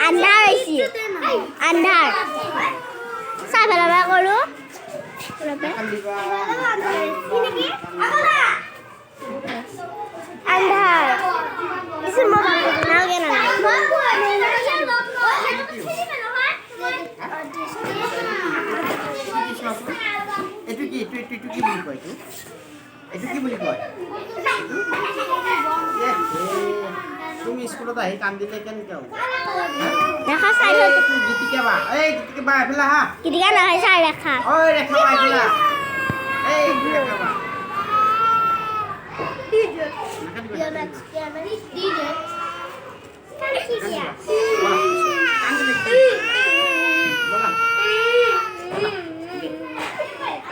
আন্ধাৰ আহিছে আন্ধাৰ চাই পেলাবা কৰো আন্ধাৰ কিছু মই নালগে না এটু কি বুলি কয় এটু কি বুলি কয় তুমি স্কুলত আহি কান্দিলে কেনেকৈ হ'ব দেখা চাই গীতিকা বা এইফালে হা গীতিকা নহয় চাই ৰেখা ঐ ৰেখা বা এইফালে এই ৰেখা বা DJ